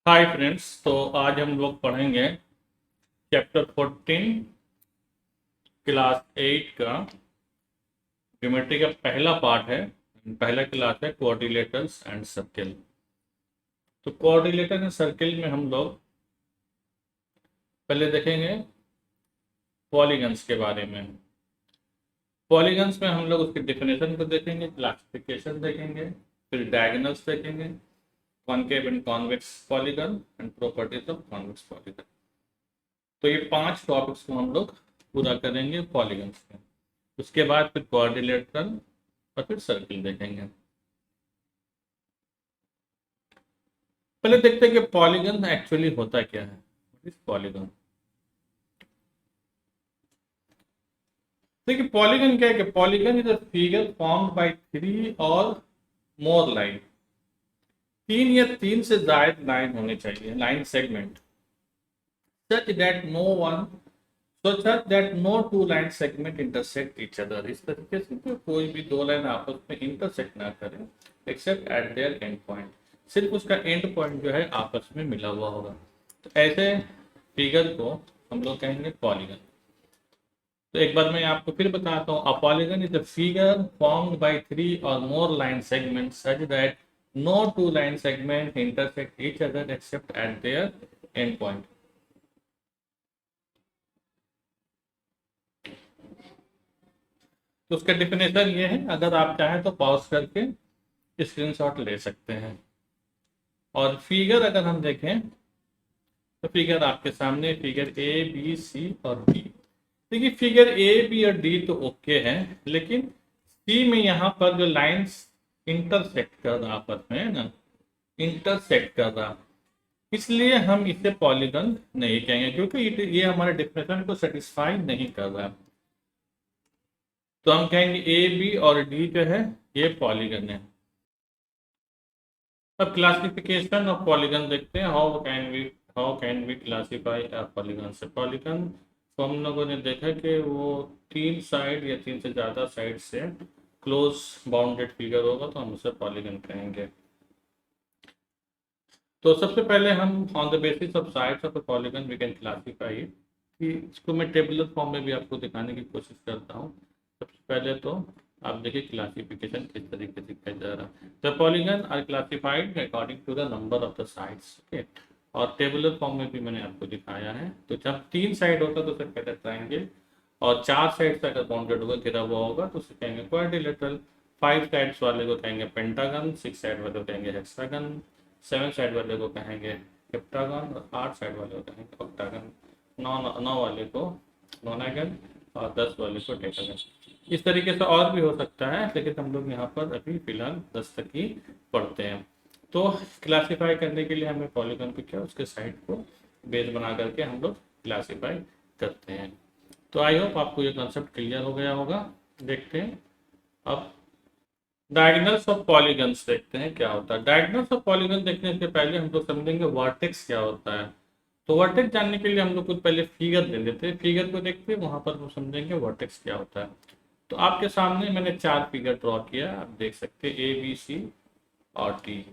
Hi friends. तो आज हम लोग पढ़ेंगे चैप्टर 14 क्लास 8 का ज्योमेट्री का पहला पार्ट है। पहला क्लास है कोऑर्डिनेटर्स एंड सर्किल। तो कोऑर्डिनेटर एंड सर्किल में हम लोग पहले देखेंगे पॉलीगन्स के बारे में। पॉलीगन्स में हम लोग उसकी डेफिनेशन को देखेंगे, क्लासिफिकेशन देखेंगे, फिर डायगोनल्स देखेंगे, concave and convex polygon and properties of convex polygon. तो ये 5 टॉपिक्स को हम लोग पूरा करेंगे पॉलीगन्स में। उसके बाद फिर क्वाड्रिलेटरल और फिर सर्किल देखेंगे। पहले देखते हैं कि पॉलीगन एक्चुअली होता क्या है। What is polygon? देखिए पॉलीगन क्या है कि polygon is a figure formed by 3 or more line. 3 या 3 से ज्यादा लाइन होनी चाहिए, line segment, such that no two line segment intersect each other। इस तरीके से कि कोई भी दो लाइन आपस में इंटरसेक्ट ना करें accept at their end point. सिर्फ उसका एंड पॉइंट जो है आपस में मिला हुआ होगा। तो ऐसे फिगर को हम लोग कहेंगे पॉलीगन। तो एक बार मैं आपको फिर बताता हूँ, a polygon is a figure formed by 3 or more line segment such that no two line segment intersect each other except at their end point. तो उसका डेफिनेशन ये है, अगर आप चाहें तो पॉज करके स्क्रीनशॉट ले सकते हैं। और फिगर अगर हम देखें तो फिगर आपके सामने फिगर ए बी सी और डी। देखिए फिगर ए बी और डी तो ओके है, लेकिन सी में यहाँ पर जो लाइंस इंटरसेक्ट कर रहा आपस में है ना, इंटरसेक्ट कर रहा, इसलिए हम इसे पॉलीगन नहीं कहेंगे, क्योंकि ये हमारे डेफिनेशन को सेटिस्फाई नहीं कर रहा। तो हम कहेंगे ए बी और डी जो है ये पॉलीगन है। अब क्लासिफिकेशन ऑफ पॉलीगन देखते हैं। How can we classify a polygon. से पॉलीगन तो हम लोगों ने देखा कि वो 3 साइड या 3 से ज़्यादा साइड से क्लोज बाउंडेड फिगर होगा तो हम उसे पॉलीगन कहेंगे। तो सबसे पहले हम on the basis of sides of a polygon we can classify, कि इसको मैं टेबुलर फॉर्म में भी आपको दिखाने की कोशिश करता हूँ। सबसे पहले तो आप देखिए क्लासिफिकेशन किस तरीके से किया जा रहा है। The polygon are classified according to the number of the sides. Okay, और टेबुलर फॉर्म में भी मैंने आपको दिखाया है। तो जब 3 साइड होता है तो उसे कहते हैं ट्राइंगल, और 4 साइड से अगर बाउंडेड होगा, घिरा हुआ होगा, तो उसे कहेंगे क्वाड्रिलेटरल। 5 साइड्स वाले को कहेंगे पेंटागन, 6 साइड वाले को कहेंगे हेक्सागन, 7 साइड वाले को कहेंगे हेप्टागन, और 8 साइड वाले को कहेंगे ऑक्टागन, 9 वाले को नोनागन, और 10 वाले को डेकागन। इस तरीके से और भी हो सकता है, लेकिन हम लोग यहाँ पर अभी फिलहाल 10 तक ही पढ़ते हैं। तो क्लासीफाई करने के लिए हमें पॉलीगन को क्या, उसके साइड को बेस बना करके हम लोग क्लासीफाई करते हैं। तो आई होप आपको ये कॉन्सेप्ट क्लियर हो गया होगा। देखते हैं अब डायगोनल्स ऑफ पॉलीगन्स, देखते हैं क्या होता है। डायगोनल्स ऑफ पॉलीगन देखने से पहले हम लोग समझेंगे वर्टेक्स क्या होता है। तो वर्टेक्स जानने के लिए हम लोग कुछ पहले फिगर ले लेते हैं, फिगर को देखते हैं, वहां पर हम समझेंगे वर्टेक्स क्या होता है। तो आपके सामने मैंने 4 फिगर ड्रॉ किया, आप देख सकते हैं ए बी सी और टी।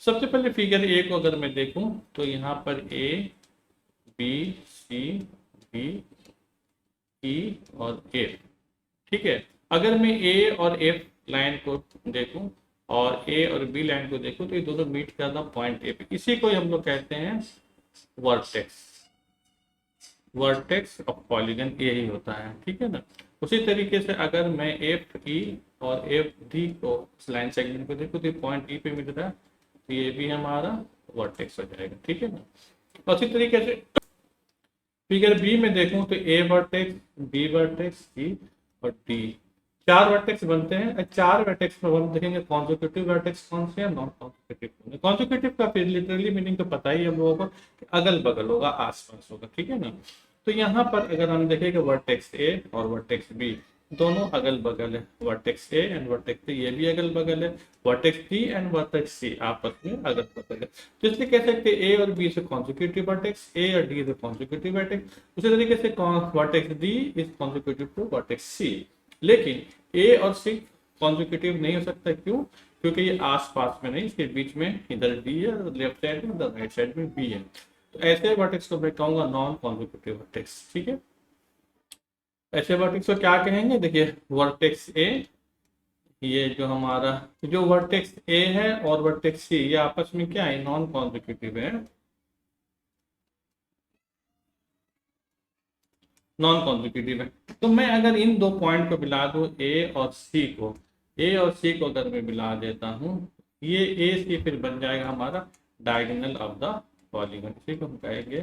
सबसे पहले फिगर ए को अगर मैं देखूं तो यहाँ पर A B C D E और एफ, ठीक है। अगर मैं ए और एफ लाइन को देखूं और ए और बी लाइन को देखूं तो ये दोनों मीट कर रहा पॉइंट ए पे, इसी को हम लोग कहते हैं वर्टेक्स। वर्टेक्स ऑफ पॉलीगन यही होता है, ठीक है ना। उसी तरीके से अगर मैं एफ ई और एफ डी को लाइन सेगमेंट को देखूं तो पॉइंट ई पे मिल रहा है, तो ये भी हमारा वर्टेक्स हो जाएगा, ठीक है ना। उसी तरीके से फिगर बी में देखूं तो ए वर्टेक्स, बी वर्टेक्स, सी और डी, 4 वर्टेक्स बनते हैं। 4 वर्टेक्स में हम देखेंगे कॉन्जिक्यूटिव वर्टेक्स कौन से हैं, नॉन कॉन्जिक्यूटिव। कॉन्जिक्यूटिव का फिर लिटरली मीनिंग तो पता ही है हम लोगों को, अगल बगल होगा, आसपास होगा, ठीक है ना। तो यहाँ पर अगर हम देखेंगे वर्टेक्स ए और वर्टेक्स बी दोनों अगल बगल है, वर्टेक्स ए एंड वर्टेक्स सी ये भी अगल बगल है, वर्टेक्स डी एंड वर्टेक्स सी आपस में अगल बगल है। तो इसलिए कह सकते हैं ए और बी से कॉन्जिक्यूटिव वर्टेक्स, ए और डी से कॉन्जिक्यूटिव वर्टेक्स। उसी तरीके से vertex d is consecutive to vertex c. लेकिन ए और सी कॉन्जिक्यूटिव नहीं हो सकता, क्यों? क्योंकि ये आस पास में नहीं, इसके बीच में इधर डी है, लेफ्ट साइड में, इधर राइट साइड में बी है। तो ऐसे वर्टेक्स को मैं कहूंगा नॉन कॉन्जिक्यूटिव वर्टेक्स। ठीक है, ऐसे वर्टेक्स को क्या कहेंगे, देखिए वर्टेक्स ए, ये जो हमारा जो वर्टेक्स ए है और वर्टेक्स सी, ये आपस में क्या है, नॉन कॉन्जिक्यूटिव है, नॉन कॉन्जिक्यूटिव है। तो मैं अगर इन दो पॉइंट को मिला दूं, ए और सी को, ए और सी को अगर मैं मिला देता हूं, ये ए सी फिर बन जाएगा हमारा डायगोनल ऑफ द पॉलीगन। इसी को हम कहेंगे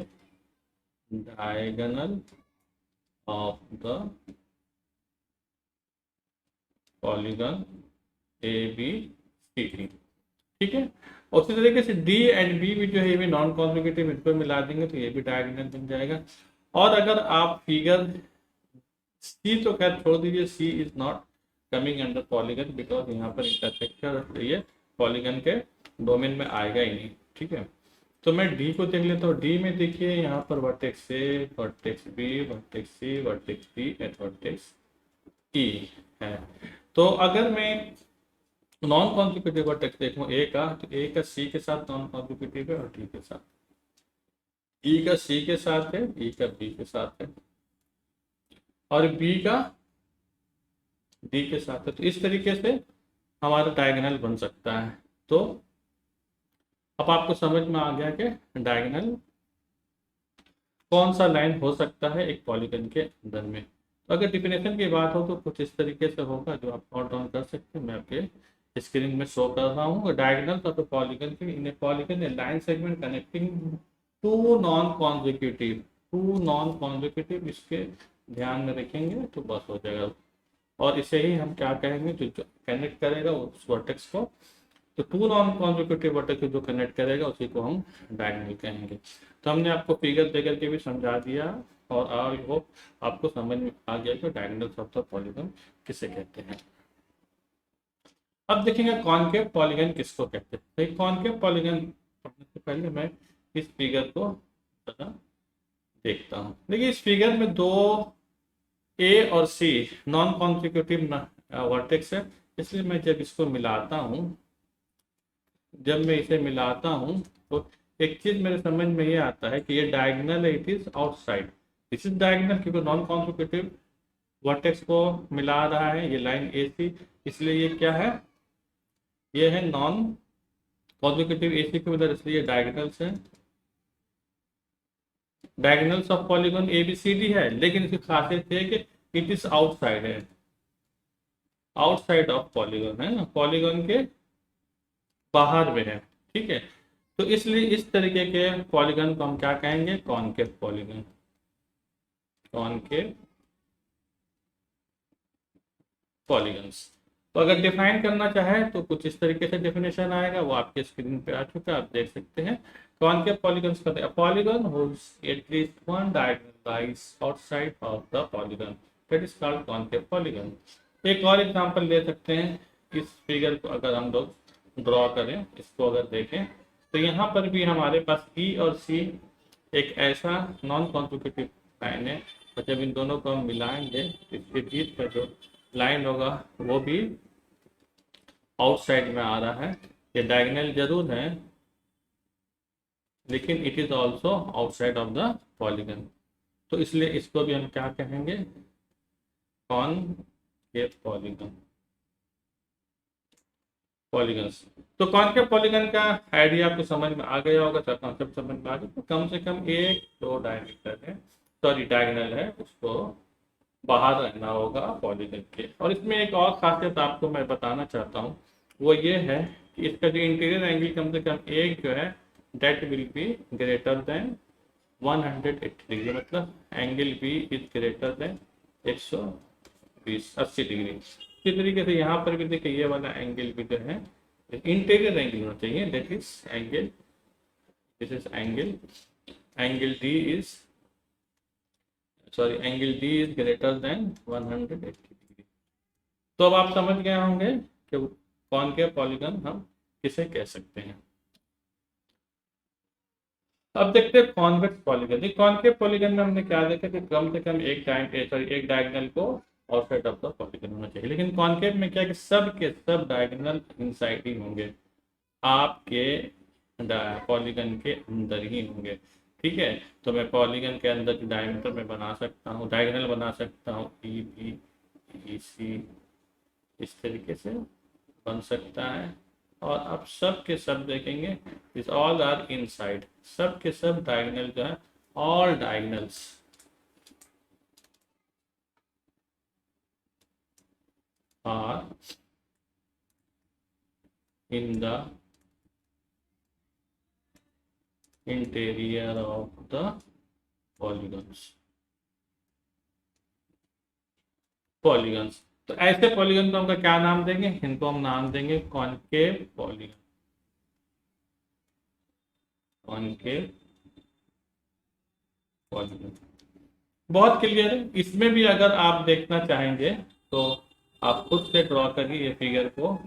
diagonal of the polygon A B C D. ठीक है, उसी तरीके से डी एंड बी भी जो है, ये भी नॉन कॉन्जिक्यूटिव, इनको मिला देंगे तो ये भी डायगोनल बन जाएगा। और अगर आप फिगर सी तो खैर छोड़ दीजिए, c is not coming under polygon because यहाँ पर इंटरसेक्टर ये पॉलीगन के डोमेन में आएगा ही नहीं। ठीक है, तो मैं डी को देख लेता हूँ। डी में देखिए यहाँ पर vertex a, vertex b, vertex c, vertex d and vertex e है। तो अगर मैं नॉन कॉन्जिक्यूटिव वर्टेक्स देखूँ ए का, तो ए का सी के साथ नॉन कॉन्जिक्यूटिव है और डी के साथ, ई का सी के साथ है, ई का बी के साथ है और बी का डी के साथ है। तो इस तरीके से हमारा डायगोनल बन सकता है। तो अब आपको समझ में आ गया कि डायगोनल कौन सा लाइन हो सकता है एक पॉलीगन के अंदर में। तो अगर डिफिनेशन की बात हो तो कुछ इस तरीके से होगा, जो आप नोट डाउन कर सकते हैं। मैं आपके स्क्रीन में शो कर रहा हूँ। डायगोनल ऑफ द पॉलीगन की in a polygon a line segment connecting two non consecutive, two non consecutive, इसके ध्यान में रखेंगे तो बस हो जाएगा। और इसे ही हम क्या कहेंगे, जो कनेक्ट करेगा उस वर्टेक्स को, तो टू नॉन कॉन्जिक्यूटिव वर्टेक्स जो कनेक्ट करेगा उसी को हम डायगोनल कहेंगे। तो हमने आपको फिगर देकर के भी समझा दिया और आई होप आपको समझ में आ गया कि डायगोनल ऑफ द पॉलीगन किसे कहते हैं। अब देखेंगे कॉनकेव पॉलीगन किसको कहते हैं। तो कॉनकेव पॉलीगन पढ़ने से पहले मैं इस फिगर को देखता हूँ। देखिए इस फिगर में दो ए और सी नॉन कॉन्जिक्यूटिव वर्टेक्स है, इसलिए मैं जब इसको मिलाता हूँ, जब मैं इसे मिलाता हूँ तो एक चीज मेरे समझ में ये आता है कि ये डायगोनल है, it is outside, this is diagonal, क्योंकि नॉन कॉन्जिक्यूटिव वर्टेक्स को मिला रहा है ये लाइन ए सी, इसलिए ये क्या है, ये है नॉन कॉन्जिक्यूटिव ए सी की वजह, इसलिए डायगोनल्स है, diagonals of polygon A B C D है। लेकिन इसकी खासियत है कि इट इज आउटसाइड है, आउटसाइड ऑफ पॉलीगन है ना, पॉलीगन के बाहर में है। ठीक है, तो इसलिए इस तरीके के पॉलीगन को हम क्या कहेंगे, कॉनकेव पॉलीगन, कॉनकेव पॉलीगन्स। तो अगर डिफाइन करना चाहे तो कुछ इस तरीके से डेफिनेशन आएगा, वो आपके स्क्रीन पे आ चुका है, आप देख सकते हैं। कॉनकेव पॉलीगन्स कहते हैं polygon holds at least one diagonal lies outside of the polygon, that is called concave polygon. एक और एग्जांपल ले सकते हैं, इस फिगर को अगर हम लोग ड्रॉ करें, इसको अगर देखें तो यहाँ पर भी हमारे पास ई और सी एक ऐसा नॉन कॉन्जिक्यूटिव लाइन है, और जब इन दोनों को हम मिलाएंगे तो इसके बीच का जो लाइन होगा वो भी आउटसाइड में आ रहा है। ये डायगोनल जरूर है लेकिन it is also outside of the polygon, तो इसलिए इसको भी हम क्या कहेंगे, कॉनकेव पॉलीगन, पॉलीगन्स। तो कॉनकेव पॉलीगन का आइडिया आपको समझ में आ गया होगा, कॉन्सेप्ट समझ में आ गया। तो कम से कम एक दो डायमीटर है, सॉरी डायगोनल है, उसको बाहर रहना होगा पॉलीगन के। और इसमें एक और खासियत आपको मैं बताना चाहता हूँ, वो ये है कि इसका जो इंटीरियर एंगल कम से कम एक जो है that will be greater than 180 degree, मतलब angle b is greater than 180 degree. इसी तरीके से यहाँ पर भी देखिए ये वाला एंगल भी जो है इंटीरियर एंगल होना चाहिए, that is angle, this is angle D is, sorry angle D is greater than 180 degree. तो अब आप समझ गए होंगे कि कॉनकेव पॉलीगन हम किसे कह सकते हैं। अब देखते हैं कॉन्वेक्स पॉलीगन। कॉनकेव पॉलीगन में हमने क्या देखा कि कम से कम एक डायगोनल को आउटसाइड ऑफ द पॉलीगन होना चाहिए। लेकिन कॉनकेव में क्या है कि सब के सब डायगोनल इनसाइड ही होंगे, आपके पॉलीगन के अंदर ही होंगे। ठीक है, तो मैं पॉलीगन के अंदर डायमीटर में बना सकता हूँ, डायगोनल बना सकता हूँ, ई बी ई सी, इस तरीके से बन सकता है। और अब सब के सब देखेंगे, दिस ऑल आर इनसाइड, सब के सब डायगोनल जो है, all diagonals are in the interior of the polygons. Polygons, तो ऐसे पॉलीगन को हम क्या नाम देंगे, इनको हम नाम देंगे कॉनकेव पॉलीगन। कॉनकेव पॉलीगन बहुत क्लियर है। इसमें भी अगर आप देखना चाहेंगे तो आप खुद से ड्रॉ करिए, ये फिगर को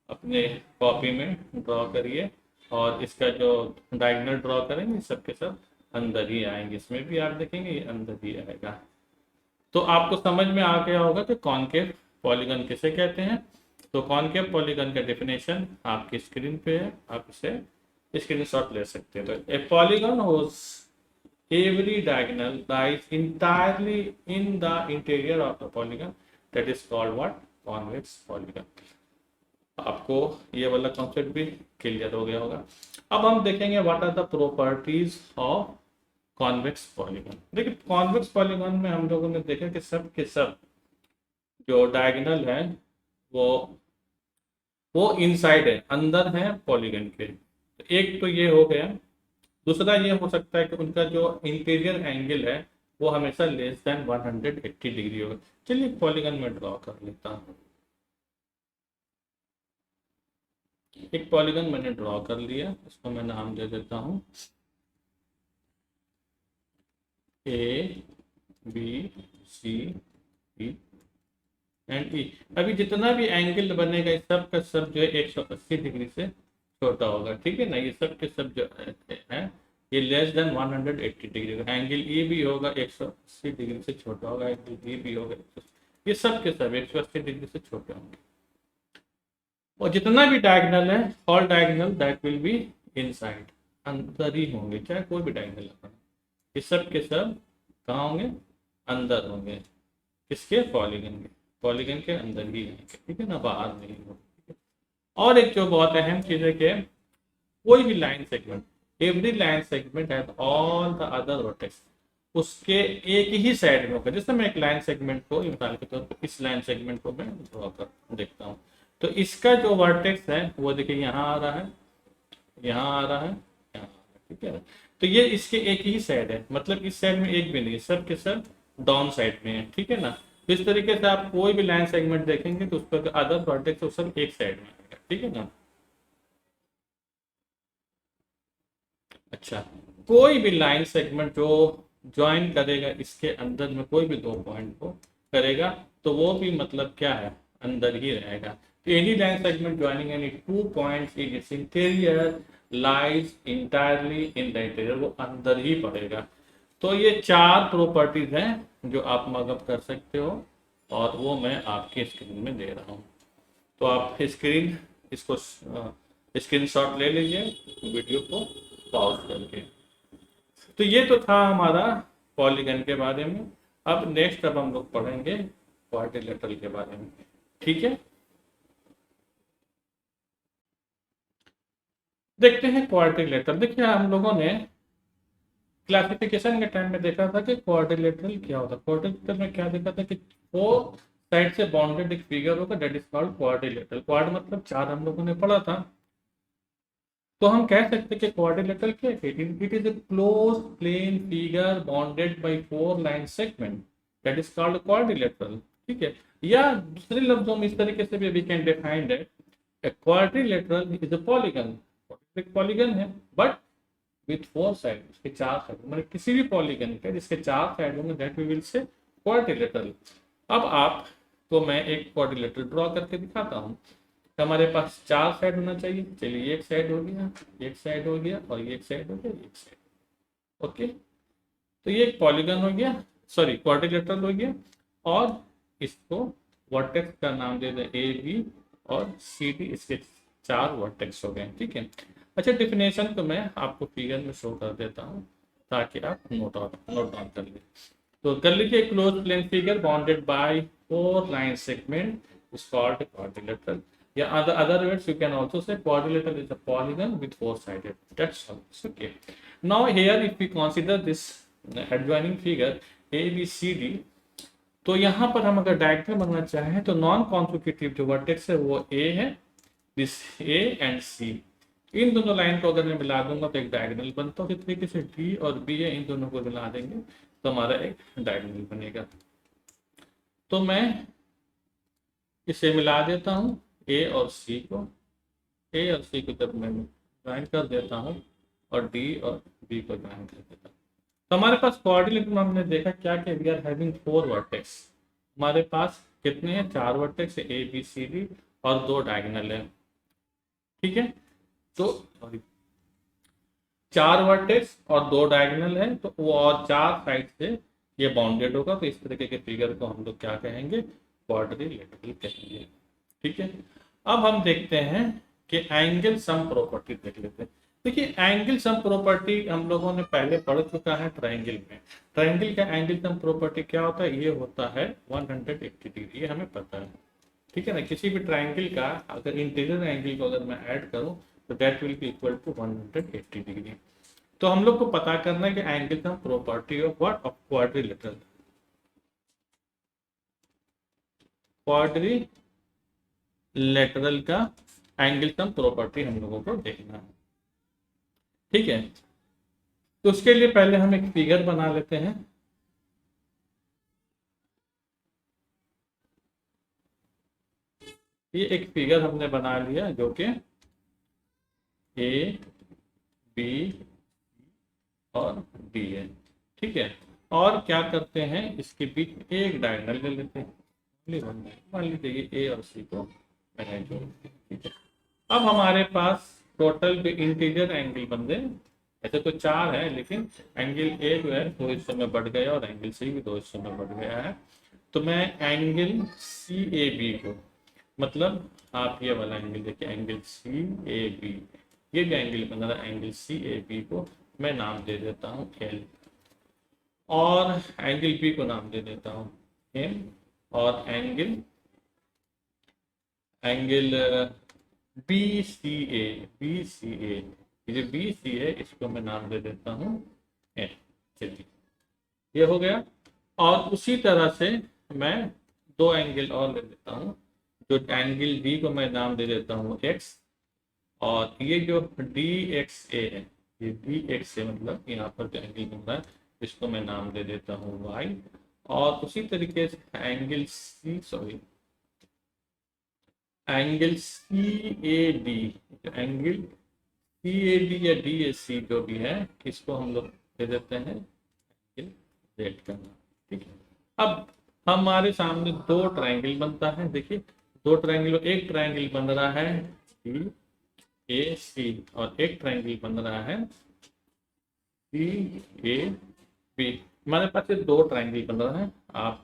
अपने कॉपी में ड्रॉ करिए, और इसका जो डायगोनल ड्रॉ करेंगे सबके सब अंदर ही आएंगे। इसमें भी आप देखेंगे ये अंदर ही आएगा। तो आपको समझ में आ गया होगा कि कॉनकेव पॉलीगन किसे कहते हैं। तो कॉनकेव पॉलीगन का डेफिनेशन आपकी स्क्रीन पे है, आप इसे स्क्रीनशॉट ले सकते हैं। तो a polygon whose every diagonal lies entirely in the interior of the polygon, that is called what, convex polygon। आपको ये वाला कॉन्सेप्ट भी क्लियर हो गया होगा। अब हम देखेंगे what are the properties of convex polygon. देखिए कॉन्वेक्स पॉलीगन में हम लोगों ने देखा कि सब के सब जो डायगोनल है वो इनसाइड है, अंदर है पॉलीगन के। तो एक तो ये हो गया। दूसरा ये हो सकता है कि उनका जो इंटीरियर एंगल है वो हमेशा लेस देन 180 डिग्री होगा। चलिए पॉलीगन में ड्रॉ कर लेता हूँ। एक पॉलीगन मैंने ड्रॉ कर लिया, इसको मैं नाम दे देता हूँ a B C d and e. अभी जितना भी एंगल बनेगा इस सब का सब जो है 180 डिग्री से छोटा होगा। ठीक है ना, ये सब के सब जो है ये लेस देन 180 डिग्री का। एंगल ई भी होगा 180 डिग्री से छोटा होगा, एंगल ई भी होगा, ये सब के सब 180 डिग्री से छोटे होंगे। और जितना भी डायगोनल है, all diagonal that will be inside, अंदर ही होंगे, चाहे कोई भी डायगोनल अपना, ये सब के सब कहाँ होंगे, अंदर होंगे। किसके, पॉलीगन के, पॉलीगन के अंदर ही होंगे। ठीक है ना, बाहर नहीं होंगे। और एक जो बहुत अहम चीज है कि कोई भी line segment, every line segment has all the other vertex, उसके एक ही साइड में होगा। जैसे मैं एक लाइन सेगमेंट को मिसाल के तौर पर इस लाइन सेगमेंट को मैं ड्रॉ कर देखता हूँ, तो इसका जो वर्टेक्स है वो देखिए यहाँ आ रहा है, यहाँ आ रहा है, यहाँ आ रहा है। ठीक है, तो ये इसके एक ही साइड है, मतलब इस साइड में एक भी नहीं है, सब के सब डाउन साइड में है। ठीक है ना, तो इस तरीके से आप कोई भी लाइन सेगमेंट देखेंगे तो उस पर अदर वर्टेक्स वो सब एक साइड में आएगा। ठीक है ना। अच्छा, कोई भी लाइन सेगमेंट जो ज्वाइन करेगा इसके अंदर में कोई भी दो पॉइंट को करेगा तो वो भी मतलब क्या है, अंदर ही रहेगा। तो any line segment joining any two points in its interior lies entirely in the interior, वो अंदर ही पड़ेगा। तो ये चार प्रॉपर्टीज हैं जो आप मगअप कर सकते हो, और वो मैं आपके स्क्रीन में दे रहा हूँ। तो आप स्क्रीन इसको स्क्रीनशॉट ले लीजिए वीडियो को पॉज करके। तो ये तो था हमारा पॉलीगन के बारे में। अब नेक्स्ट अब हम लोग पढ़ेंगे क्वाड्रिलेटरल के बारे में। ठीक है, देखते हैं क्वाड्रिलेटरल। देखिए हम लोगों ने क्लासिफिकेशन के टाइम में देखा था कि क्वाड्रिलेटरल क्या होता है। क्वाड्रिलेटरल में क्या देखा था कि फोर साइड से बाउंडेड एक फिगर होगा, that is called quadrilateral. Quad मतलब चार, हम लोगों ने पढ़ा था। तो हम कह सकते हैं कि क्वाड्रिलेटरल क्या है, it is a close plane figure bounded by four line segment, that is called quadrilateral. ठीक है, या दूसरे लफ्जों में इस तरीके से भी we can define that a quadrilateral is a polygon. एक पॉलीगन है बट विथ फोर साइड, उसके चार साइड, मतलब किसी भी पॉलीगन का जिसके चार साइड होंगे that we will say quadrilateral. अब आप तो मैं एक क्वाड्रिलेटरल ड्रॉ करके दिखाता हूँ। हमारे पास चार साइड होना चाहिए। चलिए एक साइड हो गया, एक साइड हो गया, और एक साइड हो गया, एक साइड। ओके, तो ये एक पॉलीगन हो गया, सॉरी क्वाड्रिलेटरल हो गया। और इसको वर्टेक्स का नाम दे दें ए बी और सी डी, इसके 4 वर्टेक्स हो गए। ठीक है। अच्छा, डिफिनेशन को मैं आपको फिगर में शो कर देता हूँ ताकि आप नोट डाउन कर लीजिए। तो कर लीजिए, close plane figure bounded by 4 line segment is called quadrilateral, या other words you can also say quadrilateral is a polygon with 4 sided, that's all. It's okay. Now here if we consider this adjoining figure ABCD, तो यहाँ पर हम अगर diagram बनना चाहें तो non consecutive जो वर्टेक्स है वो A है, दिस A एंड C, इन दोनों लाइन को अगर मैं मिला दूंगा तो एक डायगोनल बनता है। इस तरीके से D और B है, इन दोनों को मिला देंगे तो हमारा एक डायगोनल बनेगा। तो मैं इसे मिला देता हूँ ए और सी को, ए और सी को जब मैं ज्वाइन कर देता हूँ और डी और बी को ज्वाइन कर देता हूँ तो हमारे पास कोऑर्डिनेट में हमने देखा क्या कि वी आर हैविंग 4 वर्टेक्स। हमारे पास कितने हैं? 4 vertex, A B C D और 2 डायगोनल है। ठीक है, तो 4 वर्टेक्स और 2 डायगोनल है, तो वो और 4 साइड से ये बाउंडेड होगा। तो इस तरीके के फिगर को हम लोग क्या कहेंगे? क्वाड्रिलेटरल कहेंगे। ठीक है, अब हम देखते हैं कि एंगल सम प्रॉपर्टी देख लेते हैं। देखिए, एंगल सम प्रॉपर्टी हम लोगों ने पहले पढ़ चुका है ट्रायंगल में। ट्रायंगल का एंगल सम प्रॉपर्टी क्या होता है? ये होता है 180 डिग्री, ये हमें पता है। ठीक है ना, किसी भी ट्रायंगल का अगर इंटीरियर एंगल को अगर मैं ऐड करूं तो that will be equal to 180 degree. तो हम लोग को पता करना है कि angle sum property of what? Of quadrilateral. Quadrilateral का एंगल सम प्रॉपर्टी हम लोगों को देखना है। ठीक है, तो उसके लिए पहले हम एक फिगर बना लेते हैं। ये एक फिगर हमने बना लिया जो कि ए बी और डी है। ठीक है, और क्या करते हैं, इसके बीच में एक डायगोनल ले लेते हैं, मान लीजिए ए और सी को मैंने जोड़ दिया। ठीक है, अब हमारे पास टोटल जो इंटीरियर एंगल बन गए, ऐसे तो 4 है लेकिन एंगल ए जो है 2 हिस्सों में बढ़ गया और एंगल सी भी 2 हिस्सों में बढ़ गया है। तो मैं एंगल सी ए बी को, मतलब आप ये वाला एंगल देखिए, एंगल सी ए बी, ये जो एंगल बन रहा है एंगल सी ए बी को मैं नाम दे देता हूँ एल, और एंगल बी को नाम दे देता हूँ एम, और एंगल बी सी ए, ये जो बी सी है इसको मैं नाम दे देता हूँ एन। चलिए, ये हो गया। और उसी तरह से मैं 2 एंगल और ले लेता हूँ, जो एंगल डी को मैं नाम दे देता हूँ एक्स, और ये जो डी एक्स ए है, ये डी एक्स ए मतलब यहाँ पर जो एंगल बन रहा है इसको मैं नाम दे देता हूँ वाई। और उसी तरीके से angle C A D, angle C A D या डी ए सी जो भी है इसको हम लोग दे देते हैं एंगल जेड का नाम। ठीक है, अब हमारे सामने 2 ट्रायंगल बनता है। देखिए, 2 ट्रायंगल, एक ट्रायंगल बन रहा है डी ए सी और एक ट्रायंगल बन रहा है सी ए बी। हमारे पास ये 2 ट्रायंगल बन रहा है, आप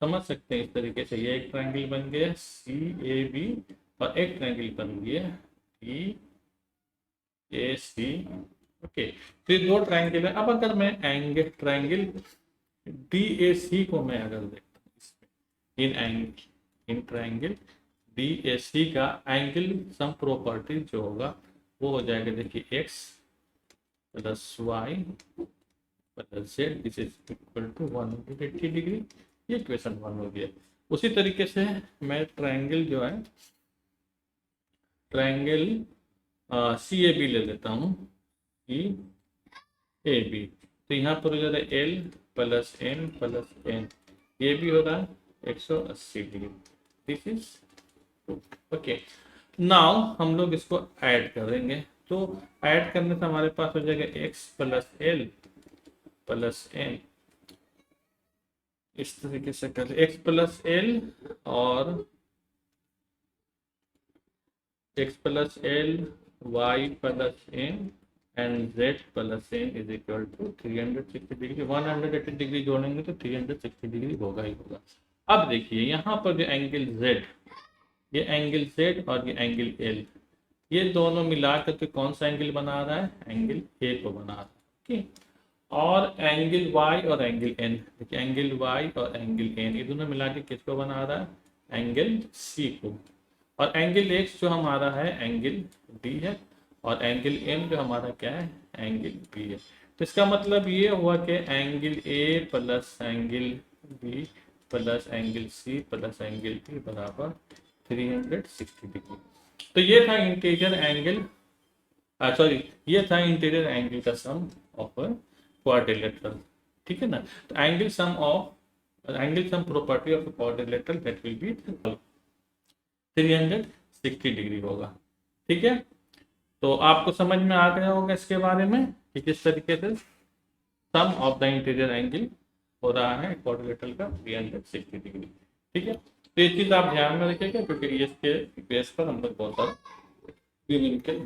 समझ सकते हैं इस तरीके से। ये एक ट्रायंगल बन गया सी ए बी और एक ट्रायंगल बन गया डी ए सी। ओके, तो ये 2 ट्रायंगल है। अब अगर मैं ट्रायंगल डी ए सी को मैं अगर देखता हूँ इसमें, इन ट्रायंगल डी ए सी का एंगल सम प्रॉपर्टी जो होगा वो हो जाएगा, देखिए X plus Y plus Z is equal to 180 degree. ये क्वेश्चन 1 हो गया। उसी तरीके से मैं ट्रायंगल जो है ट्रायंगल सी ए बी ले लेता हूँ, सी ए बी। तो यहाँ पर हो जाता है L plus M plus N, ये भी हो रहा है 180 degree. This is okay. Now हम लोग इसको ऐड करेंगे, तो ऐड करने से हमारे पास हो जाएगा X plus L plus N. इस तरीके से कर एक्स प्लस एल और X plus L Y plus N and Z plus N is equal to 360 degree. 180 degree जोड़ेंगे तो 360 डिग्री होगा ही होगा। अब देखिए यहाँ पर जो एंगल Z, ये एंगल Z और ये एंगल L, ये दोनों मिला करके कौन सा एंगल बना रहा है? एंगल A को बना रहा है। ठीक, और एंगल Y और एंगल N, देखिए एंगल Y और एंगल N ये दोनों मिला के किसको बना रहा है? एंगल C को। और एंगल X जो हमारा है एंगल D है, और एंगल M जो हमारा क्या है? एंगल B है। तो इसका मतलब ये हुआ कि angle A plus angle B plus angle C plus angle D बराबर 360 डिग्री। तो ये था इंटीरियर एंगल, सॉरी ये था इंटीरियर एंगल का सम ऑफ क्वाड्रिलेटरल। ठीक है ना। तो angle sum property of quadrilateral that will B 360 degree होगा। ठीक है, तो आपको समझ में आ गया होगा इसके बारे में कि किस तरीके से सम ऑफ द इंटीरियर एंगल हो रहा है क्वाड्रिलेटरल का 360 डिग्री। ठीक है, तो ये चीज आप ध्यान में रखिएगा क्योंकि इसके बेस पर हम लोग बहुत सारे न्यूमेरिकल